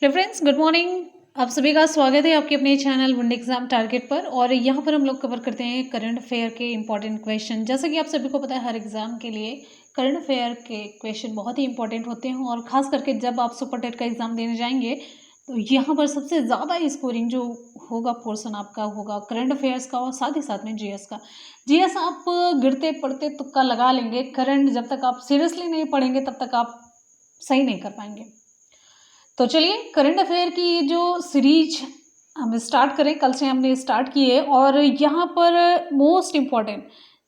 Hello friends, good morning. आप सभी का स्वागत है आपके अपने चैनल वनडे एग्जाम टारगेट पर। और यहाँ पर हम लोग कवर करते हैं करंट अफेयर के इंपॉर्टेंट क्वेश्चन। जैसा कि आप सभी को पता है, हर एग्जाम के लिए करंट अफेयर के क्वेश्चन बहुत ही इंपॉर्टेंट होते हैं। और खास करके जब आप सुपर टेट का एग्जाम देने जाएंगे तो यहाँ पर सबसे ज़्यादा स्कोरिंग जो होगा पोर्सन आपका होगा करंट अफेयर्स का, और साथ ही साथ में जीएस का। जीएस आप गिरते पड़ते तुक्का लगा लेंगे, करंट जब तक आप सीरियसली नहीं पढ़ेंगे तब तक आप सही नहीं कर पाएंगे। तो चलिए, करंट अफेयर की ये जो सीरीज हम स्टार्ट करें, कल से हमने स्टार्ट की है। और यहाँ पर मोस्ट इम्पॉर्टेंट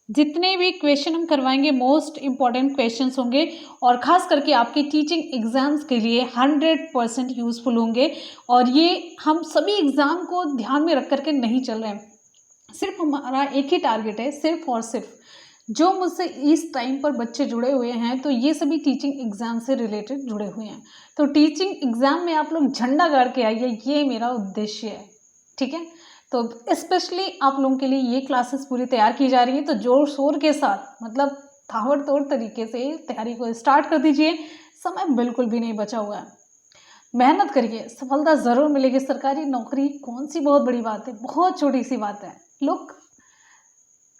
जितने भी क्वेश्चन हम करवाएंगे, मोस्ट इम्पॉर्टेंट क्वेश्चंस होंगे और ख़ास करके आपके टीचिंग एग्जाम्स के लिए 100% यूज़फुल होंगे। और ये हम सभी एग्ज़ाम को ध्यान में रख करके नहीं चल रहे हैं। सिर्फ हमारा एक ही टारगेट है, सिर्फ और सिर्फ जो मुझसे इस टाइम पर बच्चे जुड़े हुए हैं तो ये सभी टीचिंग एग्ज़ाम से रिलेटेड जुड़े हुए हैं। तो टीचिंग एग्ज़ाम में आप लोग झंडा गाड़ के आइए, ये मेरा उद्देश्य है। ठीक है, तो स्पेशली आप लोगों के लिए ये क्लासेस पूरी तैयार की जा रही है। तो जोर शोर के साथ, मतलब ताबड़तोड़ तरीके से तैयारी को स्टार्ट कर दीजिए। समय बिल्कुल भी नहीं बचा हुआ है। मेहनत करिए, सफलता ज़रूर मिलेगी। सरकारी नौकरी कौन सी बहुत बड़ी बात है, बहुत छोटी सी बात है। लोग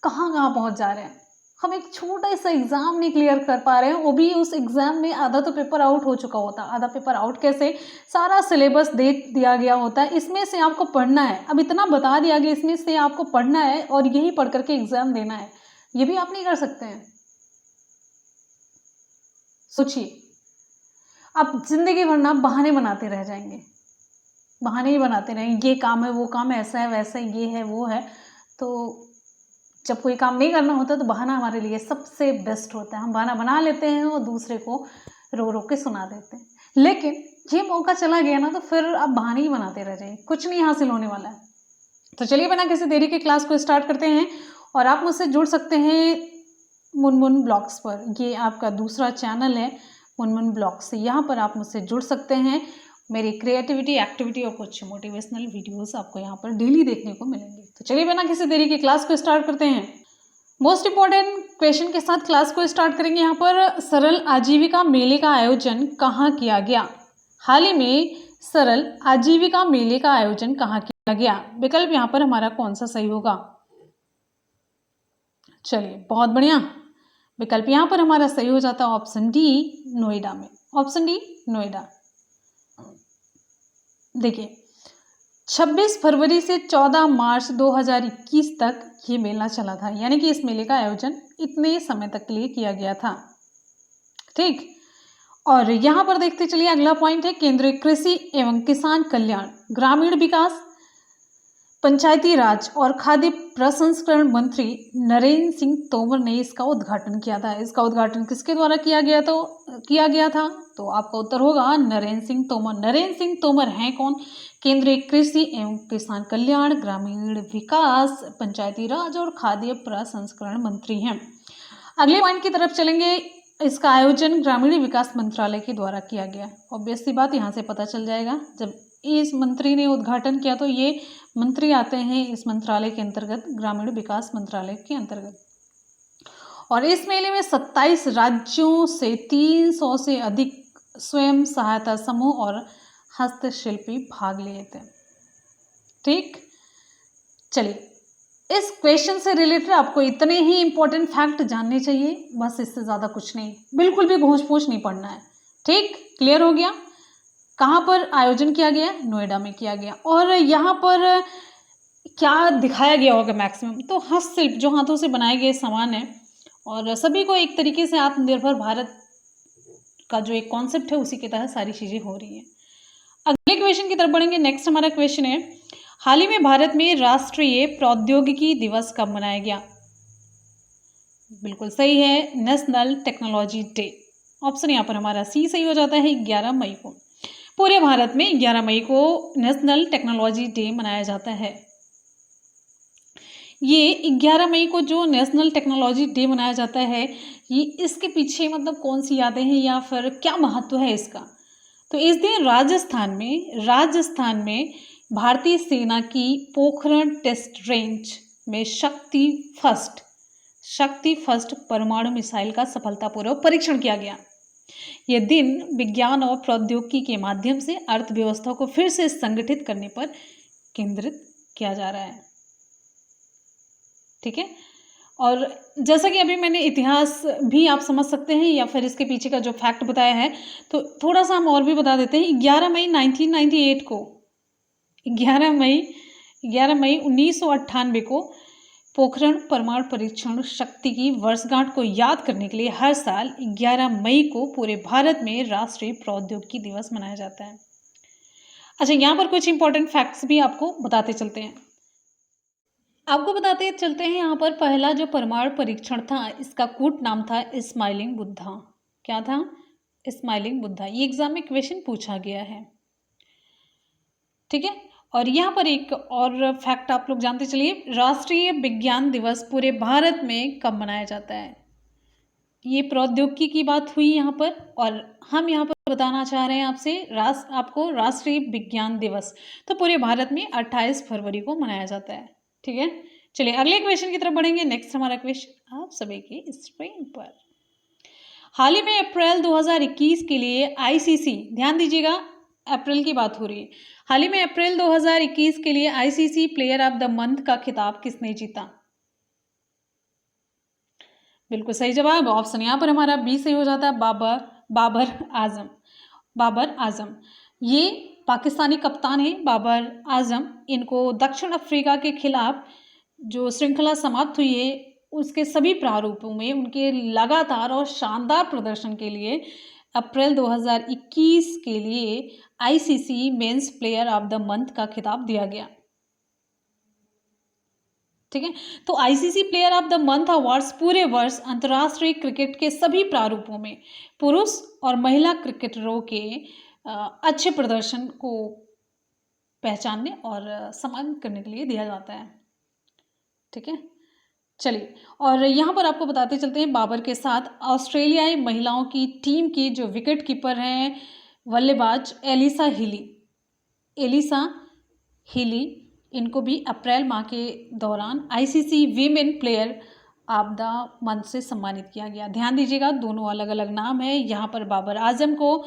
कहाँ कहाँ पहुँच जा रहे हैं। हम एक छोटा सा एग्ज़ाम नहीं क्लियर कर पा रहे हैं, वो भी उस एग्ज़ाम में आधा तो पेपर आउट हो चुका होता। आधा पेपर आउट कैसे, सारा सिलेबस दे दिया गया होता है, इसमें से आपको पढ़ना है। अब इतना बता दिया गया, इसमें से आपको पढ़ना है और यही पढ़ करके एग्ज़ाम देना है। ये भी आप नहीं कर सकते हैं। सोचिए, आप जिंदगी भर ना बहाने बनाते रह जाएंगे, बहाने ही बनाते रहेंगे। ये काम है, वो काम है, ऐसा है, वैसा है, ये है, वो है। तो जब कोई काम नहीं करना होता तो बहाना हमारे लिए सबसे बेस्ट होता है। हम बहाना बना लेते हैं और दूसरे को रो रो के सुना देते हैं। लेकिन ये मौका चला गया ना तो फिर आप बहाने ही बनाते रह जाइए, कुछ नहीं हासिल होने वाला है। तो चलिए, बिना किसी देरी के क्लास को स्टार्ट करते हैं। और आप मुझसे जुड़ सकते हैं मुनमुन ब्लॉग्स पर। ये आपका दूसरा चैनल है मुनमुन ब्लॉग्स से। यहाँ पर आप मुझसे जुड़ सकते हैं। मेरी क्रिएटिविटी, एक्टिविटी और कुछ मोटिवेशनल वीडियोस आपको यहाँ पर डेली देखने को मिलेंगे। तो चलिए, बिना किसी देरी के क्लास को स्टार्ट करते हैं। मोस्ट इम्पॉर्टेंट क्वेश्चन के साथ क्लास को स्टार्ट करेंगे। यहाँ पर सरल आजीविका मेले का आयोजन कहाँ किया गया? हाल ही में सरल आजीविका मेले का आयोजन कहाँ किया गया? विकल्प यहाँ पर हमारा कौन सा सही होगा? चलिए, बहुत बढ़िया। विकल्प यहाँ पर हमारा सही हो जाता है ऑप्शन डी, नोएडा में। Option D, Noida. देखिए, 26 फरवरी से 14 मार्च 2021 तक ये मेला चला था, यानी कि इस मेले का आयोजन इतने समय तक के लिए किया गया था। ठीक, और यहाँ पर देखते चलिए, अगला पॉइंट है केंद्रीय कृषि एवं किसान कल्याण, ग्रामीण विकास, पंचायती राज और खाद्य प्रसंस्करण मंत्री नरेंद्र सिंह तोमर ने इसका उद्घाटन किया था। इसका उद्घाटन किसके द्वारा किया गया था? तो आपका उत्तर होगा नरेंद्र सिंह तोमर। नरेंद्र सिंह तोमर हैं कौन? केंद्रीय कृषि एवं किसान कल्याण, ग्रामीण विकास, पंचायती राज और खाद्य प्रसंस्करण मंत्री हैं। अगले पॉइंट की तरफ चलेंगे। इसका आयोजन ग्रामीण विकास मंत्रालय के द्वारा किया गया। ऑब्वियस सी बात, यहाँ से पता चल जाएगा, जब इस मंत्री ने उद्घाटन किया तो ये मंत्री आते हैं इस मंत्रालय के अंतर्गत, ग्रामीण विकास मंत्रालय के अंतर्गत। और इस मेले में 27 राज्यों से 300 से अधिक स्वयं सहायता समूह और हस्तशिल्पी भाग लिए थे। ठीक, चलिए, इस क्वेश्चन से रिलेटेड आपको इतने ही इंपॉर्टेंट फैक्ट जानने चाहिए, बस इससे ज़्यादा कुछ नहीं। बिल्कुल भी घूस पूछ नहीं पढ़ना है। ठीक, क्लियर हो गया? कहाँ पर आयोजन किया गया? नोएडा में किया गया। और यहाँ पर क्या दिखाया गया होगा मैक्सिमम? तो हस्तशिल्प, जो हाथों से बनाए गए सामान है। और सभी को एक तरीके से आत्मनिर्भर भारत का जो एक कॉन्सेप्ट है उसी के तहत सारी चीज़ें हो रही हैं। अगले क्वेश्चन की तरफ बढ़ेंगे। नेक्स्ट हमारा क्वेश्चन है, हाल ही में भारत में राष्ट्रीय प्रौद्योगिकी दिवस कब मनाया गया? बिल्कुल सही है, नेशनल टेक्नोलॉजी डे। ऑप्शन यहाँ पर हमारा सी सही हो जाता है, 11 मई को। पूरे भारत में 11 मई को नेशनल टेक्नोलॉजी डे मनाया जाता है। ये 11 मई को जो नेशनल टेक्नोलॉजी डे मनाया जाता है, ये इसके पीछे मतलब कौन सी यादें हैं या फिर क्या महत्व है इसका? तो इस दिन राजस्थान में भारतीय सेना की पोखरण टेस्ट रेंज में शक्ति फर्स्ट परमाणु मिसाइल का सफलतापूर्वक परीक्षण किया गया। यह दिन विज्ञान और प्रौद्योगिकी के माध्यम से अर्थव्यवस्था को फिर से संगठित करने पर केंद्रित किया जा रहा है। ठीक है, और जैसा कि अभी मैंने इतिहास भी आप समझ सकते हैं या फिर इसके पीछे का जो फैक्ट बताया है, तो थोड़ा सा हम और भी बता देते हैं। 11 मई 1998 को 11 मई 1998 को पोखरण परमाणु परीक्षण शक्ति की वर्षगांठ को याद करने के लिए हर साल 11 मई को पूरे भारत में राष्ट्रीय प्रौद्योगिकी दिवस मनाया जाता है। अच्छा, यहाँ पर कुछ इंपॉर्टेंट फैक्ट्स भी आपको बताते चलते हैं। यहाँ पर पहला जो परमाणु परीक्षण था, इसका कूट नाम था स्माइलिंग बुद्धा। क्या था? स्माइलिंग बुद्धा। ये एग्जाम में क्वेश्चन पूछा गया है। ठीक है, और यहाँ पर एक और फैक्ट आप लोग जानते चलिए, राष्ट्रीय विज्ञान दिवस पूरे भारत में कब मनाया जाता है? ये प्रौद्योगिकी की बात हुई यहाँ पर, और हम यहाँ पर बताना चाह रहे हैं आपको राष्ट्रीय विज्ञान दिवस तो पूरे भारत में 28 फरवरी को मनाया जाता है। ठीक है, चलिए अगले क्वेश्चन की तरफ बढ़ेंगे। नेक्स्ट हमारा क्वेश्चन आप सभी की स्क्रीन पर। हाल ही में अप्रैल 2021 के लिए आईसीसी, ध्यान दीजिएगा अप्रैल की बात हो रही है, हाल ही में अप्रैल 2021 के लिए ICC player of the month का खिताब किसने जीता? बिल्कुल सही जवाब, ऑप्शन यहाँ पर हमारा बी सही हो जाता है, बाबर आजम। ये पाकिस्तानी कप्तान है बाबर आजम। इनको दक्षिण अफ्रीका के खिलाफ जो श्रृंखला समाप्त हुई है उसके सभी प्रारूपों में उनके लगातार और शानदार प्रदर्शन के लिए अप्रैल 2021 के लिए ICC men's player of the month का खिताब दिया गया। ठीक है, तो ICC player of the month awards पूरे वर्ष अंतर्राष्ट्रीय क्रिकेट के सभी प्रारूपों में पुरुष और महिला क्रिकेटरों के अच्छे प्रदर्शन को पहचानने और सम्मानित करने के लिए दिया जाता है। ठीक है, चलिए, और यहाँ पर आपको बताते चलते हैं, बाबर के साथ ऑस्ट्रेलियाई महिलाओं की टीम की जो विकेट कीपर हैं बल्लेबाज एलिसा हीली, इनको भी अप्रैल माह के दौरान ICC women player of the month से सम्मानित किया गया। ध्यान दीजिएगा, दोनों अलग अलग नाम है। यहाँ पर बाबर आजम को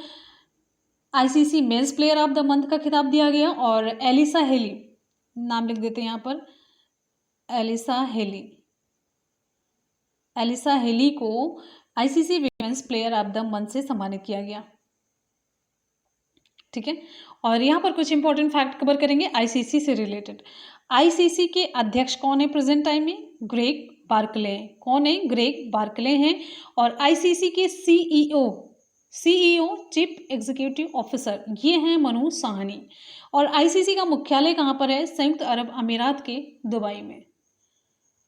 ICC men's player of the month का खिताब दिया गया और एलिसा हेली, नाम लिख देते हैं यहाँ पर, एलिसा हेली को ICC women's player of the month से सम्मानित किया गया। ठीक है, और यहाँ पर कुछ इंपॉर्टेंट फैक्ट कवर करेंगे आईसीसी से रिलेटेड। आईसीसी के अध्यक्ष कौन है प्रेजेंट टाइम में? Greg Barclay. कौन है? ग्रेग बार्कले हैं। और आईसीसी के सीईओ चीफ एग्जीक्यूटिव ऑफिसर, ये हैं मनु साहनी। और आईसीसी का मुख्यालय कहाँ पर है? संयुक्त अरब अमीरात के दुबई में।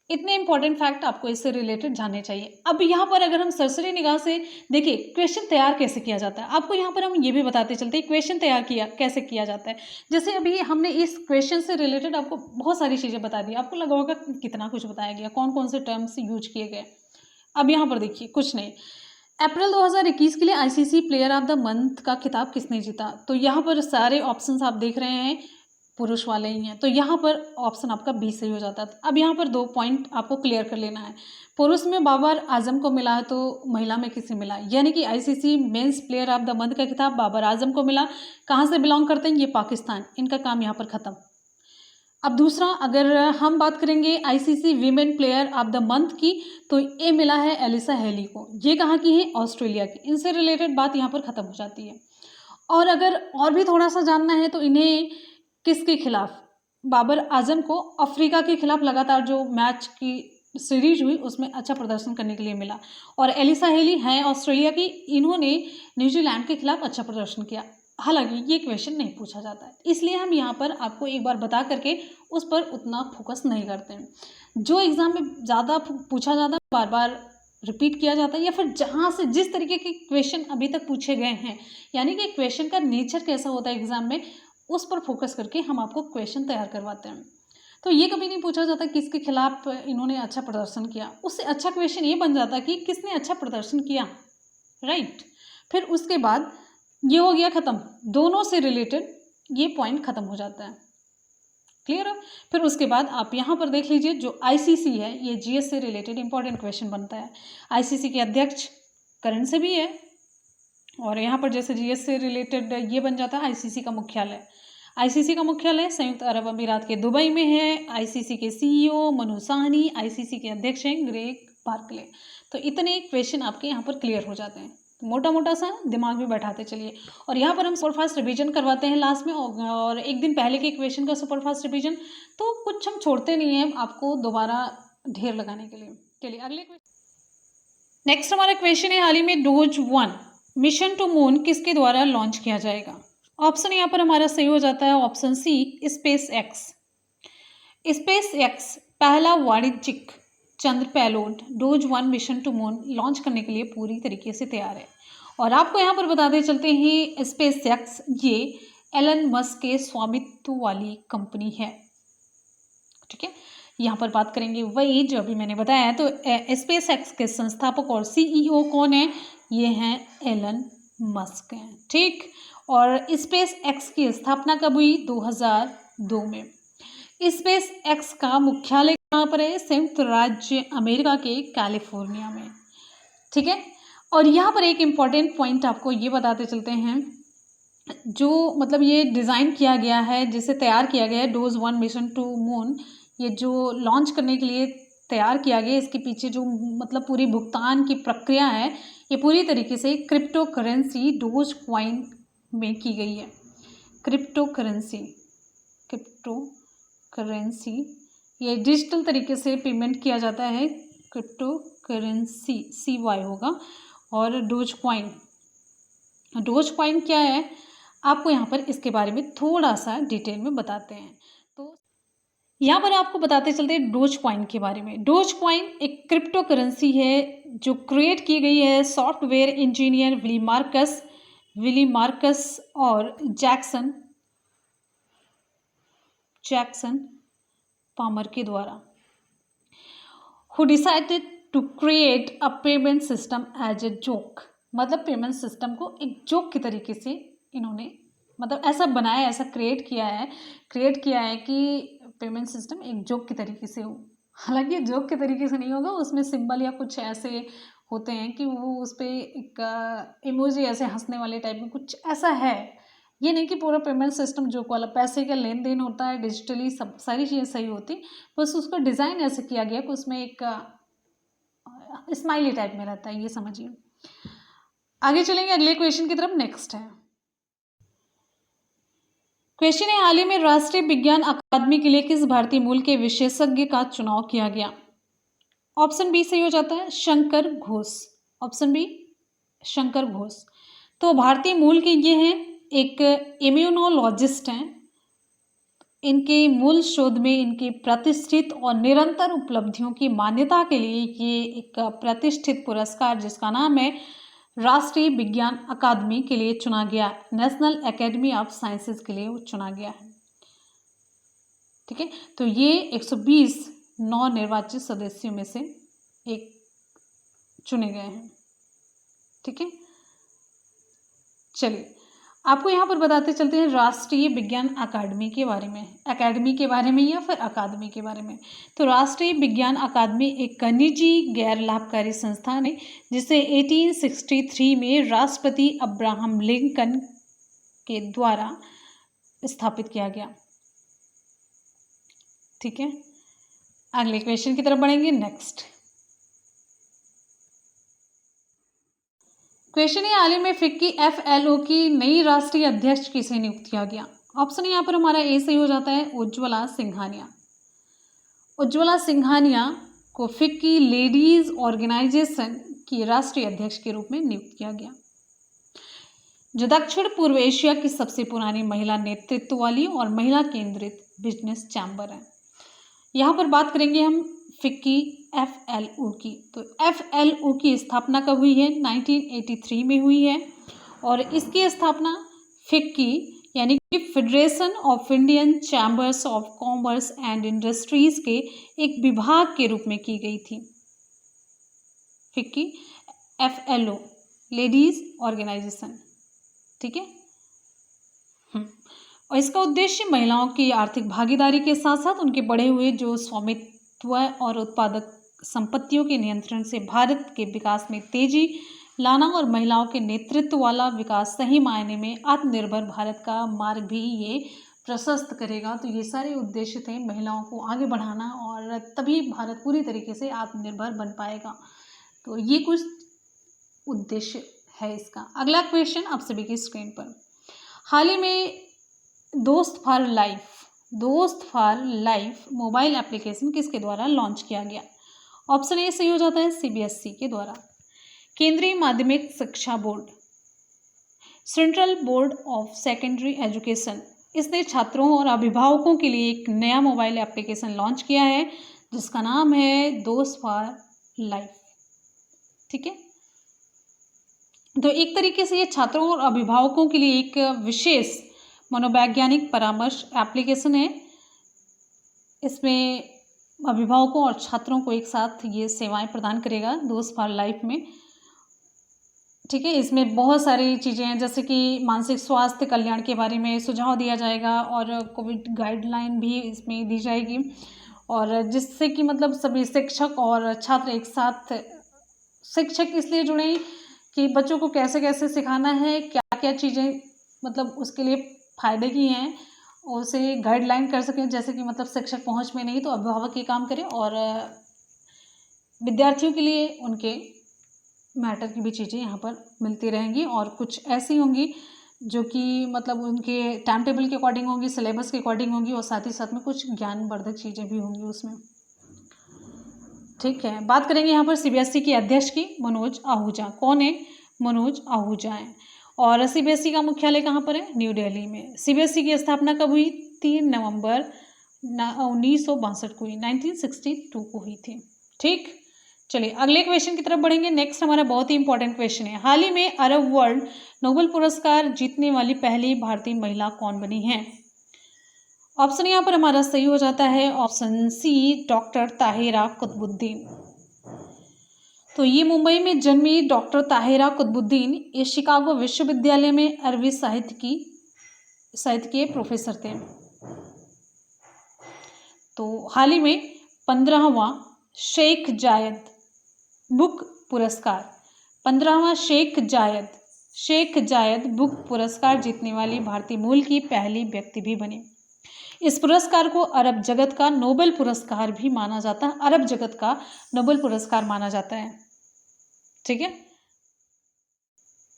इतने इंपॉर्टेंट फैक्ट आपको इससे रिलेटेड जानने चाहिए। अब यहाँ पर अगर हम सरसरी निगाह से देखिए क्वेश्चन तैयार कैसे किया जाता है, आपको यहाँ पर हम ये भी बताते चलते हैं क्वेश्चन तैयार कैसे किया जाता है। जैसे अभी हमने इस क्वेश्चन से रिलेटेड आपको बहुत सारी चीज़ें बता दी, आपको लगा होगा कितना कुछ बताया गया, कौन कौन से टर्म्स यूज किए गए। अब यहाँ पर देखिए, कुछ नहीं, अप्रैल 2021 के लिए ICC player of the month का खिताब किसने जीता? तो यहाँ पर सारे ऑप्शंस आप देख रहे हैं पुरुष वाले ही हैं, तो यहाँ पर ऑप्शन आपका बी सही हो जाता है। अब यहाँ पर 2 पॉइंट आपको क्लियर कर लेना है, पुरुष में बाबर आजम को मिला है तो महिला में किसे मिला, यानी कि ICC men's player of the month का खिताब बाबर आजम को मिला। कहाँ से बिलोंग करते हैं? ये पाकिस्तान। इनका काम यहाँ पर ख़त्म। अब दूसरा, अगर हम बात करेंगे ICC women player of the month की, तो ये मिला है एलिसा हेली को। ये कहाँ की है? ऑस्ट्रेलिया की। इनसे रिलेटेड बात यहाँ पर ख़त्म हो जाती है। और अगर और भी थोड़ा सा जानना है तो इन्हें किसके खिलाफ, बाबर आजम को अफ्रीका के खिलाफ लगातार जो मैच की सीरीज हुई उसमें अच्छा प्रदर्शन करने के लिए मिला। और एलिसा हेली हैं ऑस्ट्रेलिया की, इन्होंने न्यूजीलैंड के खिलाफ अच्छा प्रदर्शन किया। हालांकि ये क्वेश्चन नहीं पूछा जाता है, इसलिए हम यहाँ पर आपको एक बार बता करके उस पर उतना फोकस नहीं करते हैं। जो एग्ज़ाम में ज़्यादा पूछा जाता है, बार बार रिपीट किया जाता है, या फिर जहाँ से जिस तरीके के क्वेश्चन अभी तक पूछे गए हैं, यानी कि क्वेश्चन का नेचर कैसा होता है एग्ज़ाम में, उस पर फोकस करके हम आपको क्वेश्चन तैयार करवाते हैं। तो ये कभी नहीं पूछा जाता किसके खिलाफ इन्होंने अच्छा प्रदर्शन किया, उससे अच्छा क्वेश्चन ये बन जाता कि किसने अच्छा प्रदर्शन किया, राइट। फिर उसके बाद ये हो गया ख़त्म, दोनों से रिलेटेड ये पॉइंट ख़त्म हो जाता है। क्लियर है? फिर उसके बाद आप यहाँ पर देख लीजिए, जो आईसीसी है ये जीएस से रिलेटेड इंपॉर्टेंट क्वेश्चन बनता है। आईसीसी के अध्यक्ष करंट से भी है, और यहाँ पर जैसे जीएस से रिलेटेड ये बन जाता है आईसीसी का मुख्यालय। आईसीसी का मुख्यालय संयुक्त अरब अमीरात के दुबई में है। आईसीसी के सीईओ मनु साहनी, आईसीसी के अध्यक्ष हैं ग्रेग बार्कले। तो इतने क्वेश्चन आपके यहाँ पर क्लियर हो जाते हैं। तो मोटा मोटा सा दिमाग में बैठाते चलिए। और यहाँ पर हम सुपरफास्ट रिवीजन करवाते हैं लास्ट में, और एक दिन पहले के क्वेश्चन का सुपरफास्ट रिवीजन, तो कुछ हम छोड़ते नहीं हैं आपको दोबारा ढेर लगाने के लिए। चलिए अगले नेक्स्ट हमारा क्वेश्चन है, हाल ही में डोज 1 मिशन टू मून किसके द्वारा लॉन्च किया जाएगा? ऑप्शन यहाँ पर हमारा सही हो जाता है option C, space X. Space X पहला वाणिज्यिक चंद्र payload Doge 1 mission to moon launch करने के लिए पूरी तरीके से तैयार है। और आपको यहाँ पर बताते चलते हैं स्पेस एक्स ये एलन मस्क के स्वामित्व वाली कंपनी है। ठीक है, यहाँ पर बात करेंगे वही जो अभी मैंने बताया है। तो स्पेस एक्स के संस्थापक और सीईओ कौन है? ये हैं एलन मस्क हैं। ठीक, और स्पेस एक्स की स्थापना कब हुई? 2002 में। स्पेस एक्स का मुख्यालय कहाँ पर है? संयुक्त राज्य अमेरिका के कैलिफोर्निया में। ठीक है, और यहाँ पर एक इम्पॉर्टेंट पॉइंट आपको ये बताते चलते हैं, जो मतलब ये डिज़ाइन किया गया है, जिसे तैयार किया गया है डोज 1 मिशन टू मून, ये जो लॉन्च करने के लिए तैयार किया गया, इसके पीछे जो मतलब पूरी भुगतान की प्रक्रिया है, ये पूरी तरीके से क्रिप्टो करेंसी डोज कॉइन में की गई है। क्रिप्टो करेंसी ये डिजिटल तरीके से पेमेंट किया जाता है। क्रिप्टो करेंसी CY होगा। और डोज कॉइन क्या है, आपको यहाँ पर इसके बारे में थोड़ा सा डिटेल में बताते हैं। तो यहाँ पर आपको बताते चलते हैं डोज कॉइन के बारे में। डोज कॉइन एक क्रिप्टो करेंसी है जो क्रिएट की गई है सॉफ्टवेयर इंजीनियर विली मार्कस और जैक्सन पामर के द्वारा, who decided to create a payment system as a joke. मतलब पेमेंट सिस्टम को एक जोक के तरीके से इन्होंने मतलब ऐसा बनाया, ऐसा क्रिएट किया है कि पेमेंट सिस्टम एक जोक के तरीके से हो। हालांकि जोक के तरीके से नहीं होगा, उसमें सिंबल या कुछ ऐसे होते हैं कि वो उस पर एक इमोजी ऐसे हंसने वाले टाइप में कुछ ऐसा है। ये नहीं कि पूरा पेमेंट सिस्टम जोक वाला, पैसे का लेन देन होता है डिजिटली, सब सारी चीज़ें सही होती, बस उसका डिज़ाइन ऐसे किया गया कि उसमें एक स्माइली टाइप में रहता है, ये समझिए। आगे चलेंगे अगले क्वेश्चन की तरफ। नेक्स्ट है क्वेश्चन है, हाल ही में राष्ट्रीय विज्ञान अकादमी के लिए किस भारतीय मूल के विशेषज्ञ का चुनाव किया गया? ऑप्शन बी सही हो जाता है शंकर घोष। Option B Shankar Ghosh. तो भारतीय मूल के ये हैं, एक इम्यूनोलॉजिस्ट हैं। इनके मूल शोध में इनकी प्रतिष्ठित और निरंतर उपलब्धियों की मान्यता के लिए ये एक प्रतिष्ठित पुरस्कार जिसका नाम है राष्ट्रीय विज्ञान अकादमी के लिए चुना गया, नेशनल एकेडमी ऑफ साइंसेज के लिए चुना गया है। ठीक है, तो ये 120 नवनिर्वाचित सदस्यों में से एक चुने गए हैं। ठीक है, चलिए आपको यहाँ पर बताते चलते हैं राष्ट्रीय विज्ञान अकादमी के बारे में, एकेडमी के बारे में या फिर अकादमी के बारे में। तो राष्ट्रीय विज्ञान अकादमी एक निजी गैर लाभकारी संस्थान है जिसे 1863 में राष्ट्रपति अब्राहम लिंकन के द्वारा स्थापित किया गया। ठीक है, अगले क्वेश्चन की तरफ बढ़ेंगे। नेक्स्ट क्वेश्चन है, हाल ही में फिक्की FLO की नई राष्ट्रीय अध्यक्ष किसे नियुक्त किया गया? ऑप्शन यहाँ पर हमारा ए सही हो जाता है उज्ज्वला सिंघानिया। उज्ज्वला सिंघानिया को फिक्की लेडीज ऑर्गेनाइजेशन की राष्ट्रीय अध्यक्ष के रूप में नियुक्त किया गया, जो दक्षिण पूर्व एशिया की सबसे पुरानी महिला नेतृत्व वाली और महिला केंद्रित बिजनेस चैम्बर है। यहाँ पर बात करेंगे हम फिक्की FLO की। तो FLO की स्थापना कब हुई है? 1983 में हुई है, और इसकी स्थापना फिक्की यानी कि federation of Indian chambers of commerce and industries के एक विभाग के रूप में की गई थी। FICCI FLO ladies organisation. ठीक है, और इसका उद्देश्य महिलाओं की आर्थिक भागीदारी के साथ साथ उनके बढ़े हुए जो स्वामित्व और उत्पादक संपत्तियों के नियंत्रण से भारत के विकास में तेजी लाना और महिलाओं के नेतृत्व वाला विकास सही मायने में आत्मनिर्भर भारत का मार्ग भी ये प्रशस्त करेगा। तो ये सारे उद्देश्य थे महिलाओं को आगे बढ़ाना, और तभी भारत पूरी तरीके से आत्मनिर्भर बन पाएगा। तो ये कुछ उद्देश्य है इसका। अगला क्वेश्चन आप सभी की स्क्रीन पर, हाल ही में दोस्त फॉर लाइफ मोबाइल एप्लीकेशन किसके द्वारा लॉन्च किया गया? ऑप्शन ए सही हो जाता है सीबीएसई के द्वारा। केंद्रीय माध्यमिक शिक्षा board, central board of secondary education, इसने छात्रों और अभिभावकों के लिए एक नया मोबाइल एप्लीकेशन लॉन्च किया है जिसका नाम है दोस्त फॉर लाइफ। ठीक है, तो एक तरीके से ये छात्रों और अभिभावकों के लिए एक विशेष मनोवैज्ञानिक परामर्श एप्लीकेशन है। इसमें अभिभावकों और छात्रों को एक साथ ये सेवाएं प्रदान करेगा दोस्त फॉर लाइफ में। ठीक है, इसमें बहुत सारी चीज़ें हैं, जैसे कि मानसिक स्वास्थ्य कल्याण के बारे में सुझाव दिया जाएगा और कोविड गाइडलाइन भी इसमें दी जाएगी, और जिससे कि मतलब सभी शिक्षक और छात्र एक साथ, शिक्षक इसलिए जुड़े कि बच्चों को कैसे कैसे सिखाना है, क्या क्या चीज़ें मतलब उसके लिए फ़ायदे की हैं, उसे गाइडलाइन कर सकें। जैसे कि मतलब शिक्षक पहुंच में नहीं तो अभिभावक ये काम करें, और विद्यार्थियों के लिए उनके मैटर की भी चीज़ें यहाँ पर मिलती रहेंगी, और कुछ ऐसी होंगी जो कि मतलब उनके टाइम टेबल के अकॉर्डिंग होंगी, सिलेबस के अकॉर्डिंग होंगी, और साथ ही साथ में कुछ ज्ञानवर्धक चीज़ें भी होंगी उसमें। ठीक है, बात करेंगे यहाँ पर सीबीएसई के अध्यक्ष की, मनोज आहूजा। कौन है? मनोज आहूजा हैं। और सीबीएसई का मुख्यालय कहाँ पर है? न्यू दिल्ली में। सीबीएसई की स्थापना कब हुई? 3 नवंबर 1962 को हुई, 1962 को हुई थी। ठीक, चलिए अगले क्वेश्चन की तरफ बढ़ेंगे। नेक्स्ट हमारा बहुत ही इंपॉर्टेंट क्वेश्चन है, हाल ही में अरब वर्ल्ड नोबेल पुरस्कार जीतने वाली पहली भारतीय महिला कौन बनी है? ऑप्शन यहाँ पर हमारा सही हो जाता है option C, doctor Tahira Qutbuddin. तो ये मुंबई में जन्मी डॉक्टर ताहिरा कुतुबुद्दीन ये शिकागो विश्वविद्यालय में अरबी साहित्य के प्रोफेसर थे। तो हाल ही में 15वां शेख जायद बुक पुरस्कार, 15वां शेख जायद बुक पुरस्कार जीतने वाली भारतीय मूल की पहली व्यक्ति भी बने। इस पुरस्कार को अरब जगत का नोबेल पुरस्कार भी माना जाता है, अरब जगत का नोबेल पुरस्कार माना जाता है। ठीक है,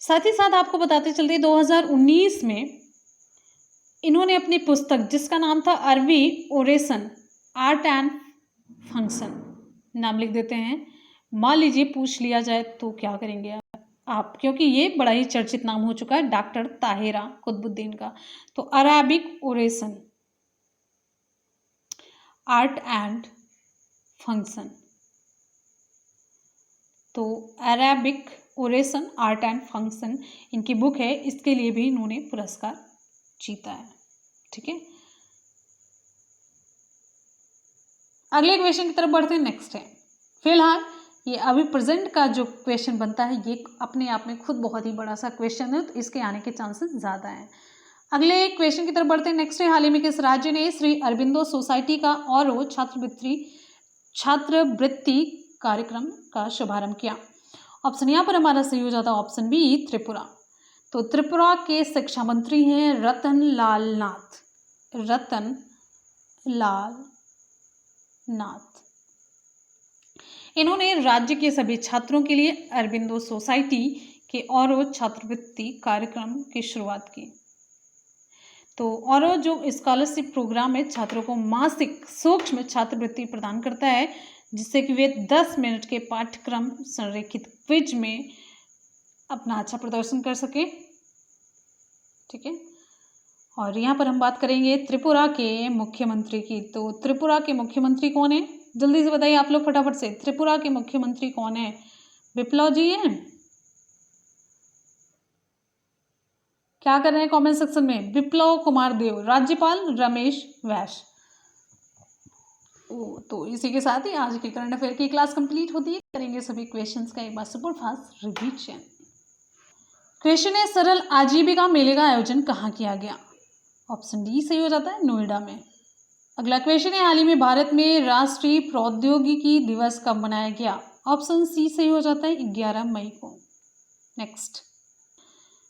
साथ ही साथ आपको बताते चलते 2019 में इन्होंने अपनी पुस्तक जिसका नाम था अरबी ओरेसन आर्ट एंड फंक्शन, नाम लिख देते हैं। मान लीजिए पूछ लिया जाए तो क्या करेंगे आप, क्योंकि ये बड़ा ही चर्चित नाम हो चुका है डॉक्टर ताहिरा कुतुबुद्दीन का। तो अरबिक ओरेसन आर्ट एंड फंक्शन, तो अरबिक ओरेसन आर्ट एंड फंक्शन इनकी बुक है, इसके लिए भी इन्होंने पुरस्कार जीता है। ठीक है, अगले क्वेश्चन की तरफ बढ़ते हैं। नेक्स्ट है, फिलहाल ये अभी प्रेजेंट का जो क्वेश्चन बनता है ये अपने आप में खुद बहुत ही बड़ा सा क्वेश्चन है, तो इसके आने के चांसेस ज़्यादा हैं। अगले क्वेश्चन की तरफ बढ़ते हैं। नेक्स्ट है, हाल ही में किस राज्य ने श्री अरबिंदो सोसाइटी का और छात्रवृत्ति कार्यक्रम का शुभारंभ किया? ऑप्शन यहाँ पर हमारा सही हो जाता है ऑप्शन बी, त्रिपुरा। तो त्रिपुरा के शिक्षा मंत्री हैं रतन लाल नाथ। इन्होंने राज्य के सभी छात्रों के लिए अरबिंदो सोसाइटी के और छात्रवृत्ति कार्यक्रम की शुरुआत की। तो और जो स्कॉलरशिप प्रोग्राम है छात्रों को मासिक सूक्ष्म छात्रवृत्ति प्रदान करता है, जिससे कि वे 10 मिनट के पाठ्यक्रम संरेखित क्विज में अपना अच्छा प्रदर्शन कर सके। ठीक है, और यहाँ पर हम बात करेंगे त्रिपुरा के मुख्यमंत्री की। तो त्रिपुरा के मुख्यमंत्री कौन है? जल्दी से बताइए आप लोग फटाफट से, त्रिपुरा के मुख्यमंत्री कौन है? विप्लव जी हैं? क्या कर रहे हैं कमेंट सेक्शन में? विप्लव कुमार देव। राज्यपाल रमेश वैस। तो इसी के साथ ही आज की करंट अफेयर की क्लास कंप्लीट होती है। करेंगे सभी क्वेश्चंस का एक बार सुपर फास्ट रिवीजन। क्वेश्चन है, सरल आजीविका मेले का आयोजन कहाँ किया गया? ऑप्शन डी सही हो जाता है, नोएडा में। अगला क्वेश्चन है, हाल ही में भारत में राष्ट्रीय प्रौद्योगिकी दिवस कब मनाया गया? ऑप्शन सी सही हो जाता है, 11 मई को। नेक्स्ट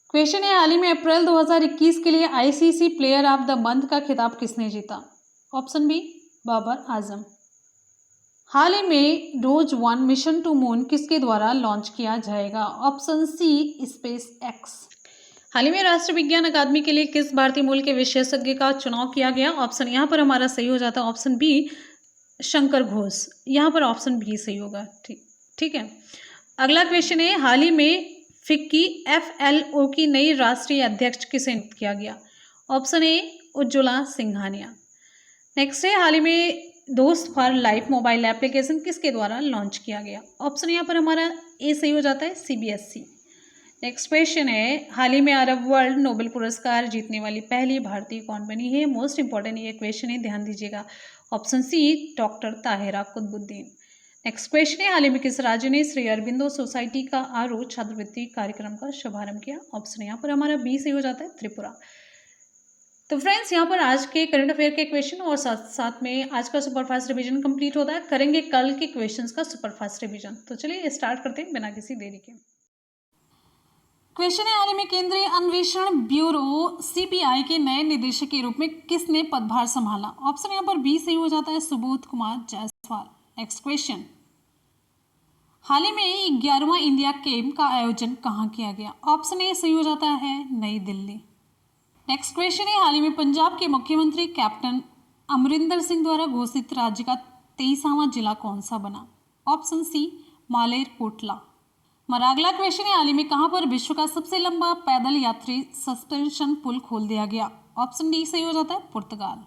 क्वेश्चन है, हाल ही में अप्रैल 2021 के लिए ICC player of the month का खिताब किसने जीता? Option B Babar Azam. हाल ही में रोज 1 मिशन टू मून किसके द्वारा लॉन्च किया जाएगा? Option C space X. हाल ही में राष्ट्रीय विज्ञान अकादमी के लिए किस भारतीय मूल के विशेषज्ञ का चुनाव किया गया? ऑप्शन यहाँ पर हमारा सही हो जाता है ऑप्शन बी शंकर घोष। यहाँ पर ऑप्शन बी सही होगा। ठीक है। अगला क्वेश्चन है, हाल ही में फिक्की FLO की नई राष्ट्रीय अध्यक्ष किसे नियुक्त किया गया? Option A Ujjwala Singhania. Next है, हाल ही में दोस्त फॉर लाइफ मोबाइल एप्लीकेशन किसके द्वारा लॉन्च किया गया? ऑप्शन यहाँ पर हमारा ए सही हो जाता है CBSE। नेक्स्ट क्वेश्चन है, हाल ही में अरब वर्ल्ड नोबेल पुरस्कार जीतने वाली पहली भारतीय कौन बनी है? मोस्ट इंपॉर्टेंट ये क्वेश्चन है, ध्यान दीजिएगा। Option C doctor Tahira Qutbuddin. Next question है, हाल ही में किस राज्य ने श्री अरबिंदो सोसाइटी का आरो छात्रवृत्ति कार्यक्रम का शुभारंभ किया? ऑप्शन यहाँ पर हमारा बी सही हो जाता है त्रिपुरा। तो फ्रेंड्स, यहाँ पर आज के करंट अफेयर के क्वेश्चन और साथ साथ में आज का सुपरफास्ट रिवीजन कंप्लीट होता है। करेंगे कल के क्वेश्चंस का सुपरफास्ट रिवीजन। तो चलिए स्टार्ट करते हैं बिना किसी देरी के। क्वेश्चन है, हाल ही में केंद्रीय अन्वेषण ब्यूरो CBI के नए निदेशक के रूप में किसने पदभार संभाला? ऑप्शन यहाँ पर बी सही हो जाता है सुबोध कुमार जायसवाल। नेक्स्ट क्वेश्चन, हाल ही में 11वां इंडिया कैंप का आयोजन कहाँ किया गया? ऑप्शन ए सही हो जाता है नई दिल्ली। नेक्स्ट क्वेश्चन है, हाल ही में पंजाब के मुख्यमंत्री कैप्टन अमरिंदर सिंह द्वारा घोषित राज्य का 23वां जिला कौन सा बना? Option C Malerkotla. हमारा अगला क्वेश्चन है, हाल ही में कहाँ पर विश्व का सबसे लंबा पैदल यात्री सस्पेंशन पुल खोल दिया गया? ऑप्शन डी सही हो जाता है पुर्तगाल।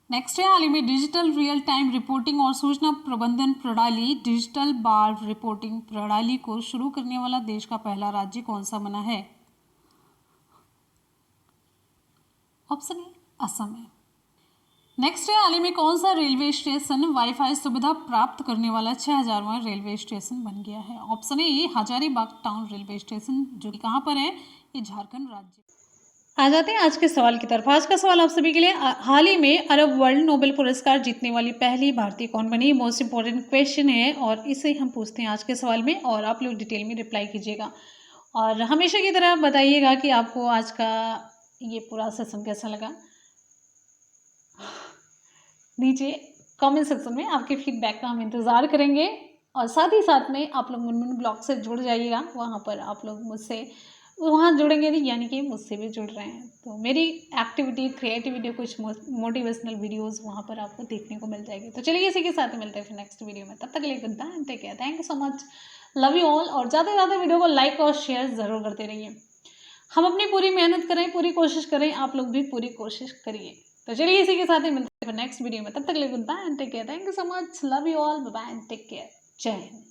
नेक्स्ट है, हाल ही में डिजिटल रियल टाइम रिपोर्टिंग और सूचना प्रबंधन प्रणाली डिजिटल बार रिपोर्टिंग प्रणाली को शुरू करने वाला देश का पहला राज्य कौन सा बना है? ऑप्शन ए असम है। नेक्स्ट है, हाल ही में कौन सा रेलवे स्टेशन वाईफाई सुविधा प्राप्त करने वाला 6000वां रेलवे स्टेशन बन गया है? Option A Hazaribagh town railway station, जो कि कहाँ पर है? ये झारखंड राज्य। आ जाते हैं आज के सवाल की तरफ। आज का सवाल आप सभी के लिए, हाल ही में अरब वर्ल्ड नोबेल पुरस्कार जीतने वाली पहली भारतीय कौन बनी? मोस्ट इंपॉर्टेंट क्वेश्चन है और इसे हम पूछते हैं आज के सवाल में, और आप लोग डिटेल में रिप्लाई कीजिएगा और हमेशा की तरह बताइएगा कि आपको आज का ये पूरा सेशन कैसा लगा। नीचे कमेंट सेक्शन में आपके फीडबैक का हम इंतज़ार करेंगे, और साथ ही साथ में आप लोग मुनमुन ब्लॉग से जुड़ जाइएगा। वहाँ पर आप लोग मुझसे वहाँ जुड़ेंगे नहीं, यानी कि मुझसे भी जुड़ रहे हैं, तो मेरी एक्टिविटी क्रिएटिविटी कुछ मोटिवेशनल वीडियोस वहाँ पर आपको देखने को मिल जाएगी। तो चलिए इसी के साथ मिलते हैं फिर नेक्स्ट वीडियो में। तब तक के लिए good bye, take care, thank you so much, love you all. और ज़्यादा से ज़्यादा वीडियो को लाइक और शेयर ज़रूर करते रहिए। हम अपनी पूरी मेहनत करें, पूरी कोशिश करें, आप लोग भी पूरी कोशिश करिए। तो चलिए इसी के साथ ही मिलते हैं नेक्स्ट वीडियो में। तब तक के लिए good bye and take care, thank you so much, love you all, bye bye and take care, Jai Hind.